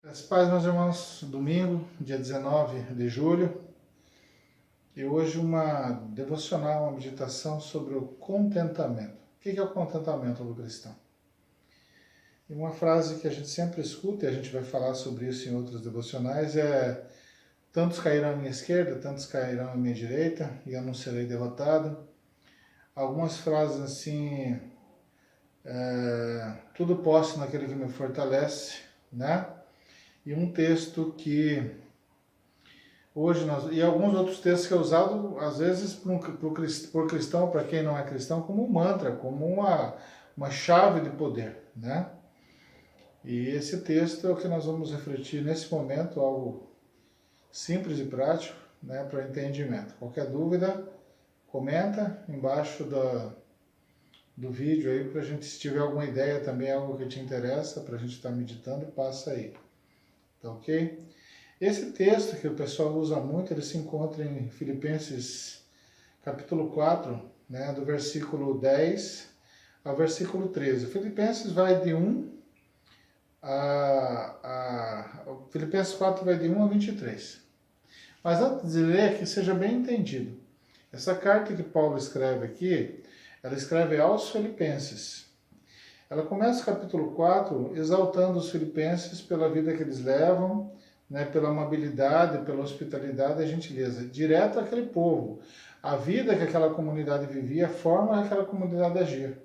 As paz, meus irmãos, domingo, dia 19 de julho, e hoje uma devocional, uma meditação sobre o contentamento. O que é o contentamento do cristão? E uma frase que a gente sempre escuta, e a gente vai falar sobre isso em outros devocionais, é: tantos cairão à minha esquerda, tantos cairão à minha direita, e eu não serei derrotado. Algumas frases assim, tudo posso naquele que me fortalece, né? E um texto que hoje e alguns outros textos que é usado às vezes por cristão, para quem não é cristão, como um mantra, como uma chave de poder, né? E esse texto é o que nós vamos refletir nesse momento, algo simples e prático, né, para entendimento. Qualquer dúvida, comenta embaixo do vídeo aí, para a gente, se tiver alguma ideia também, algo que te interessa, para a gente estar meditando, passa aí. Tá ok? Esse texto que o pessoal usa muito, ele se encontra em Filipenses capítulo 4, né, do versículo 10 ao versículo 13. Filipenses vai de 1 Filipenses 4 vai de 1 a 23. Mas antes de ler, que seja bem entendido. Essa carta que Paulo escreve aqui, ela escreve aos Filipenses. Ela começa o capítulo 4 exaltando os filipenses pela vida que eles levam, né, pela amabilidade, pela hospitalidade e gentileza, direto àquele povo. A vida que aquela comunidade vivia, a forma que aquela comunidade agia.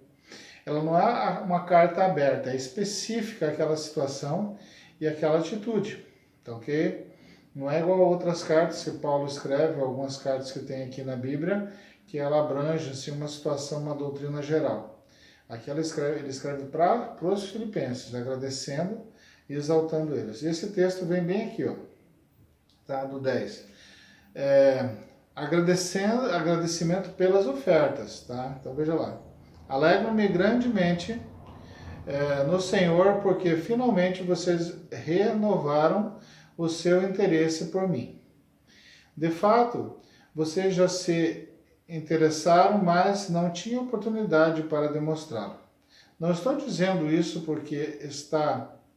Ela não é uma carta aberta, é específica àquela situação e àquela atitude, tá ok? Não é igual a outras cartas que Paulo escreve, algumas cartas que tem aqui na Bíblia, que ela abrange assim, uma situação, uma doutrina geral. Aqui ele escreve para os filipenses, agradecendo e exaltando eles. E esse texto vem bem aqui, ó, tá? Do 10. Agradecimento pelas ofertas, tá? Então veja lá. Alegro-me grandemente no Senhor, porque finalmente vocês renovaram o seu interesse por mim. De fato, vocês já se interessaram, mas não tinham oportunidade para demonstrá-lo. Não estou dizendo isso porque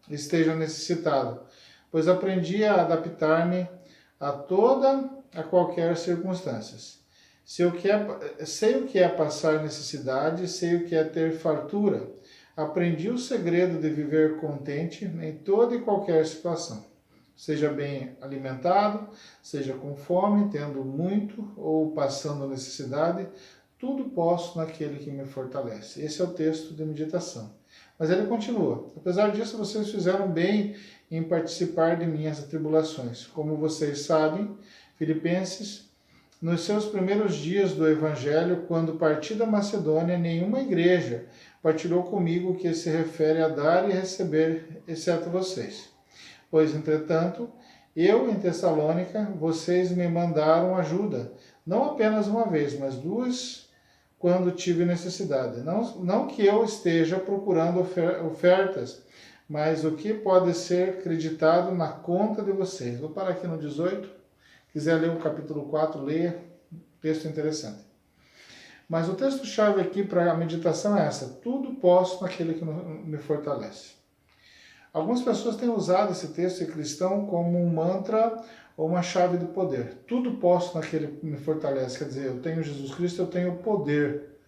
esteja necessitado, pois aprendi a adaptar-me a qualquer circunstância. Sei o que é passar necessidade, sei o que é ter fartura. Aprendi o segredo de viver contente em toda e qualquer situação. Seja bem alimentado, seja com fome, tendo muito ou passando necessidade, tudo posso naquele que me fortalece. Esse é o texto de meditação. Mas ele continua. Apesar disso, vocês fizeram bem em participar de minhas tribulações. Como vocês sabem, Filipenses, nos seus primeiros dias do Evangelho, quando parti da Macedônia, nenhuma igreja partilhou comigo o que se refere a dar e receber, exceto vocês. Pois, entretanto, eu em Tessalônica, vocês me mandaram ajuda, não apenas uma vez, mas duas, quando tive necessidade. Não que eu esteja procurando ofertas, mas o que pode ser acreditado na conta de vocês. Vou parar aqui no 18. Quiser ler o capítulo 4, leia. Texto interessante. Mas o texto-chave aqui para a meditação é essa: tudo posso naquele que me fortalece. Algumas pessoas têm usado esse texto cristão como um mantra ou uma chave de poder. Tudo posso naquele que me fortalece. Quer dizer, eu tenho Jesus Cristo, eu tenho poder,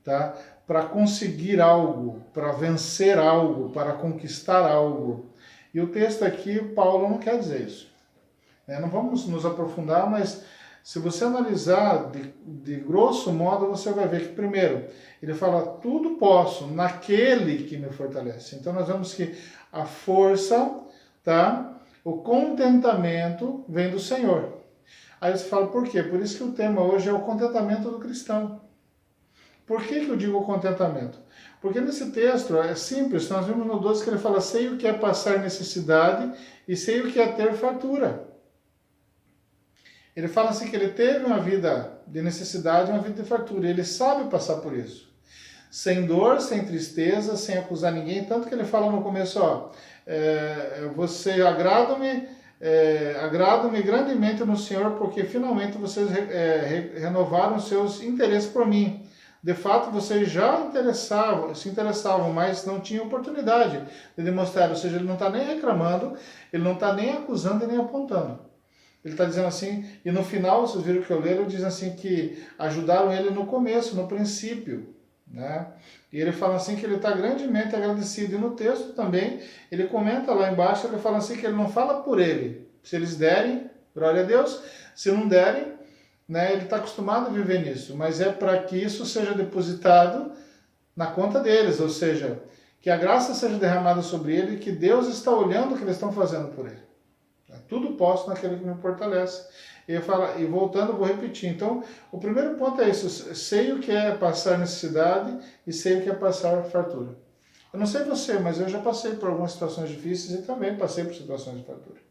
tá? Para conseguir algo, para vencer algo, para conquistar algo. E o texto aqui, Paulo não quer dizer isso. Não vamos nos aprofundar, mas se você analisar de grosso modo, você vai ver que, primeiro, ele fala: tudo posso naquele que me fortalece. Então nós vemos que a força, tá? O contentamento vem do Senhor. Aí você fala: por quê? Por isso que o tema hoje é o contentamento do cristão. Por que eu digo contentamento? Porque nesse texto é simples, nós vimos no 12 que ele fala: sei o que é passar necessidade e sei o que é ter fartura. Ele fala assim que ele teve uma vida de necessidade, uma vida de fartura. Ele sabe passar por isso. Sem dor, sem tristeza, sem acusar ninguém. Tanto que ele fala no começo, ó, você agrada-me grandemente no Senhor, porque finalmente vocês renovaram seus interesses por mim. De fato, vocês já se interessavam, mas não tinham oportunidade de demonstrar. Ou seja, ele não está nem reclamando, ele não está nem acusando e nem apontando. Ele está dizendo assim, e no final, vocês viram que eu leio, ele diz assim que ajudaram ele no começo, no princípio, né? E ele fala assim que ele está grandemente agradecido. E no texto também, ele comenta lá embaixo, ele fala assim que ele não fala por ele. Se eles derem, glória a Deus. Se não derem, né, ele está acostumado a viver nisso. Mas é para que isso seja depositado na conta deles, ou seja, que a graça seja derramada sobre ele e que Deus está olhando o que eles estão fazendo por ele. Tudo posso naquele que me fortalece. E voltando, vou repetir. Então, o primeiro ponto é isso. Sei o que é passar necessidade e sei o que é passar fartura. Eu não sei você, mas eu já passei por algumas situações difíceis e também passei por situações de fartura.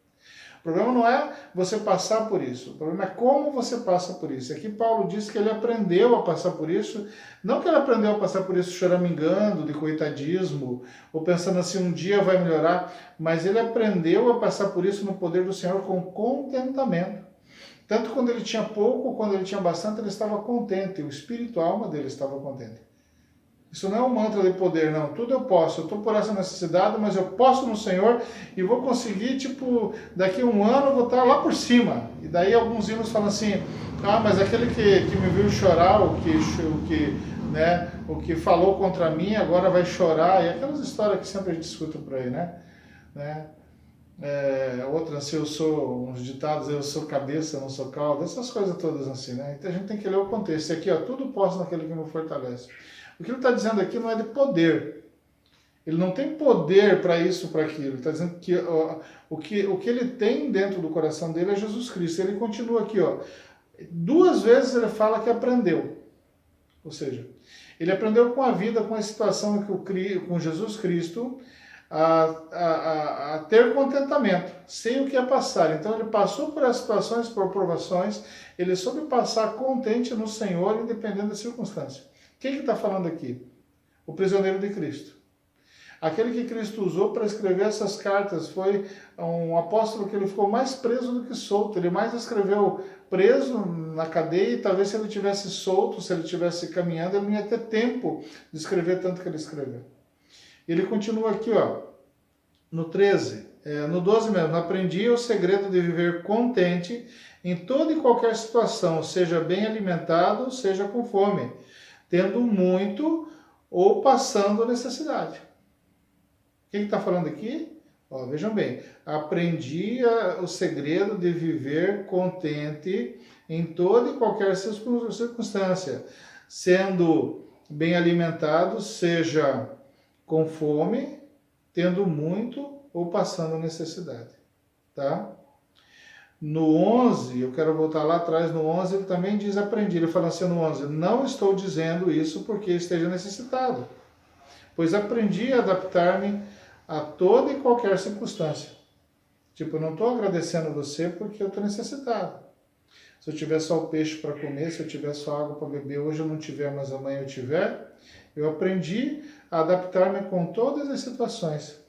O problema não é você passar por isso. O problema é como você passa por isso. Aqui Paulo diz que ele aprendeu a passar por isso. Não que ele aprendeu a passar por isso choramingando, de coitadismo, ou pensando assim, um dia vai melhorar. Mas ele aprendeu a passar por isso no poder do Senhor com contentamento. Tanto quando ele tinha pouco, quando ele tinha bastante, ele estava contente. O espírito, a alma dele estava contente. Isso não é um mantra de poder, não. Tudo eu posso. Eu estou por essa necessidade, mas eu posso no Senhor e vou conseguir, daqui a um ano eu vou estar lá por cima. E daí alguns hinos falam assim, mas aquele que me viu chorar, o que falou contra mim, agora vai chorar. E aquelas histórias que sempre a gente escuta por aí, né? Outras, se eu sou, uns ditados, eu sou cabeça, não sou cauda, essas coisas todas assim, né? Então a gente tem que ler o contexto. Aqui, tudo posso naquele que me fortalece. O que ele está dizendo aqui não é de poder. Ele não tem poder para isso, para aquilo. Ele está dizendo que o que ele tem dentro do coração dele é Jesus Cristo. Ele continua aqui, 2 vezes ele fala que aprendeu. Ou seja, ele aprendeu com a vida, com a situação com Jesus Cristo, a ter contentamento, sem o que é passar. Então ele passou por as situações, por provações, ele soube passar contente no Senhor, independente da circunstância. Quem que está falando aqui? O prisioneiro de Cristo. Aquele que Cristo usou para escrever essas cartas foi um apóstolo que ele ficou mais preso do que solto. Ele mais escreveu preso na cadeia e talvez se ele tivesse solto, se ele tivesse caminhando, ele não ia ter tempo de escrever tanto que ele escreveu. Ele continua aqui, no 13, no 12 mesmo. Aprendi o segredo de viver contente em toda e qualquer situação, seja bem alimentado, seja com fome, tendo muito ou passando necessidade. O que está falando aqui? Vejam bem, aprendi o segredo de viver contente em toda e qualquer circunstância, sendo bem alimentado, seja com fome, tendo muito ou passando necessidade. Tá? No 11, eu quero voltar lá atrás, no 11 ele também diz aprendi. Ele fala assim no 11, não estou dizendo isso porque esteja necessitado, pois aprendi a adaptar-me a toda e qualquer circunstância. Eu não estou agradecendo você porque eu estou necessitado. Se eu tiver só o peixe para comer, se eu tiver só água para beber, hoje eu não tiver, mas amanhã eu tiver, eu aprendi a adaptar-me com todas as situações.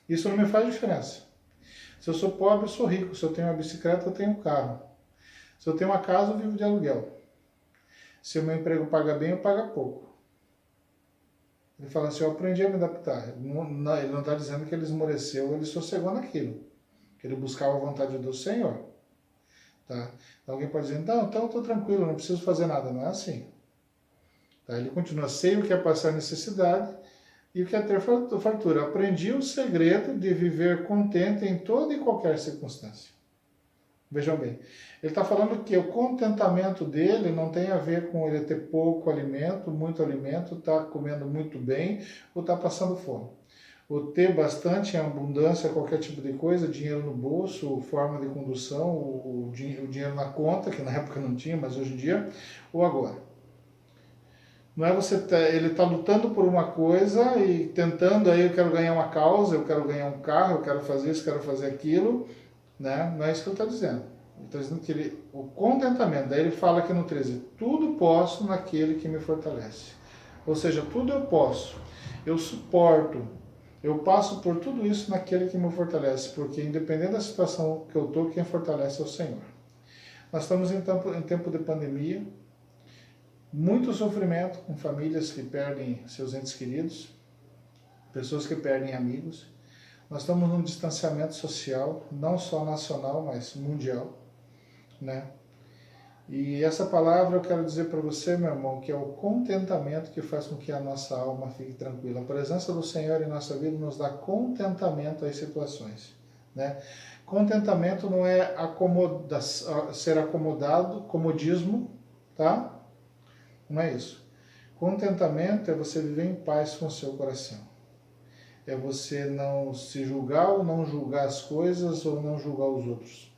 Isso não me faz diferença. Se eu sou pobre, eu sou rico. Se eu tenho uma bicicleta, eu tenho um carro. Se eu tenho uma casa, eu vivo de aluguel. Se o meu emprego paga bem, eu pago pouco. Ele fala assim, eu aprendi a me adaptar. Ele não está dizendo que ele esmoreceu, ele sossegou naquilo. Que ele buscava a vontade do Senhor. Tá? Então, alguém pode dizer, então eu estou tranquilo, não preciso fazer nada. Não é assim. Tá? Ele continua, sei o que é passar necessidade e o que é ter fartura. Aprendi o segredo de viver contente em toda e qualquer circunstância. Vejam bem, ele está falando que o contentamento dele não tem a ver com ele ter pouco alimento, muito alimento, estar comendo muito bem ou estar passando fome. O ter bastante, em abundância, qualquer tipo de coisa, dinheiro no bolso, forma de condução, o dinheiro na conta, que na época não tinha, mas hoje em dia, ou agora. Não é ele está lutando por uma coisa e tentando, aí eu quero ganhar uma causa, eu quero ganhar um carro, eu quero fazer isso, quero fazer aquilo, né? Não é isso que ele está dizendo. Ele está dizendo que o contentamento, daí ele fala aqui no 13, tudo posso naquele que me fortalece. Ou seja, tudo eu posso, eu suporto, eu passo por tudo isso naquele que me fortalece, porque independente da situação que eu estou, quem fortalece é o Senhor. Nós estamos em tempo de pandemia, muito sofrimento com famílias que perdem seus entes queridos, pessoas que perdem amigos. Nós estamos num distanciamento social, não só nacional, mas mundial, né? E essa palavra eu quero dizer para você, meu irmão, que é o contentamento que faz com que a nossa alma fique tranquila. A presença do Senhor em nossa vida nos dá contentamento às situações, né? Contentamento não é ser acomodado, comodismo, tá? Não é isso. Contentamento é você viver em paz com o seu coração. É você não se julgar ou não julgar as coisas ou não julgar os outros.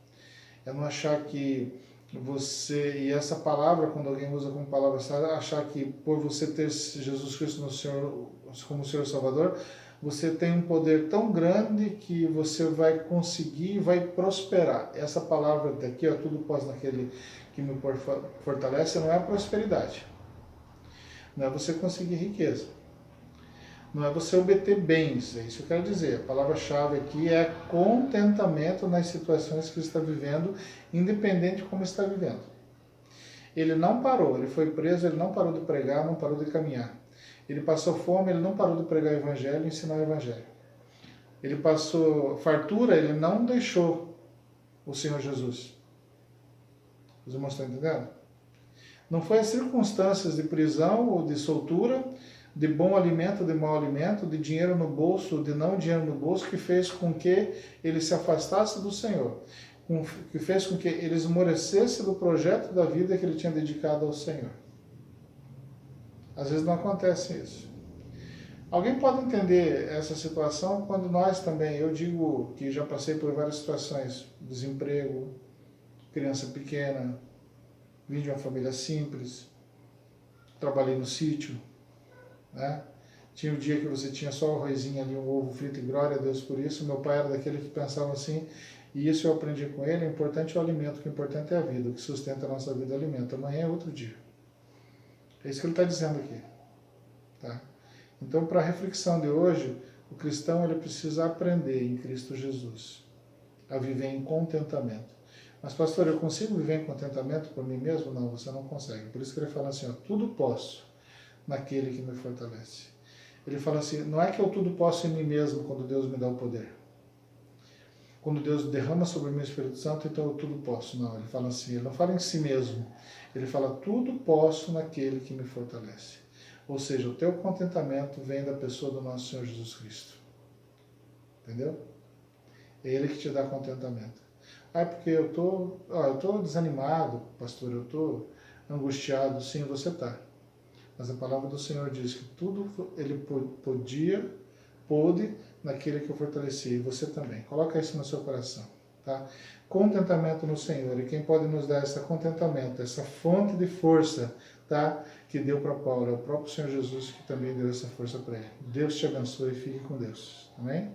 É não achar que você, e essa palavra, quando alguém usa como palavra, achar que por você ter Jesus Cristo no Senhor, como Senhor Salvador, você tem um poder tão grande que você vai conseguir, vai prosperar. Essa palavra daqui, ó, tudo posso naquele que me fortalece, não é a prosperidade. Não é você conseguir riqueza. Não é você obter bens, é isso que eu quero dizer. A palavra-chave aqui é contentamento nas situações que você está vivendo, independente de como está vivendo. Ele não parou, ele foi preso, ele não parou de pregar, não parou de caminhar. Ele passou fome, ele não parou de pregar o evangelho e ensinar o evangelho. Ele passou fartura, ele não deixou o Senhor Jesus. Os irmãos estão entendendo? Não foi as circunstâncias de prisão ou de soltura, de bom alimento, de mau alimento, de dinheiro no bolso, de não dinheiro no bolso, que fez com que ele se afastasse do Senhor, que fez com que ele esmorecesse do projeto da vida que ele tinha dedicado ao Senhor. Às vezes não acontece isso. Alguém pode entender essa situação quando nós também, eu digo que já passei por várias situações, desemprego, criança pequena, vim de uma família simples, trabalhei no sítio, né? Tinha um dia que você tinha só o arrozinho ali, um ovo frito, e glória a Deus por isso. Meu pai era daquele que pensava assim, e isso eu aprendi com ele, o importante é o alimento, o que é importante é a vida, o que sustenta a nossa vida é o alimento. Amanhã é outro dia. É isso que ele está dizendo aqui. Tá? Então, para a reflexão de hoje, o cristão ele precisa aprender em Cristo Jesus a viver em contentamento. Mas, pastor, eu consigo viver em contentamento por mim mesmo? Não, você não consegue. Por isso que ele fala assim, ó, tudo posso naquele que me fortalece. Ele fala assim, não é que eu tudo posso em mim mesmo quando Deus me dá o poder. Quando Deus derrama sobre mim o Espírito Santo, então eu tudo posso. Não, ele fala assim, ele não fala em si mesmo. Ele fala, tudo posso naquele que me fortalece. Ou seja, o teu contentamento vem da pessoa do nosso Senhor Jesus Cristo. Entendeu? É Ele que te dá contentamento. Ah, porque eu tô desanimado, pastor, eu tô angustiado. Sim, você tá. Mas a palavra do Senhor diz que tudo ele pôde naquele que o fortalecia, e você também. Coloca isso no seu coração, tá? Contentamento no Senhor, e quem pode nos dar esse contentamento, essa fonte de força, tá? Que deu para Paulo, é o próprio Senhor Jesus que também deu essa força para ele. Deus te abençoe e fique com Deus. Amém?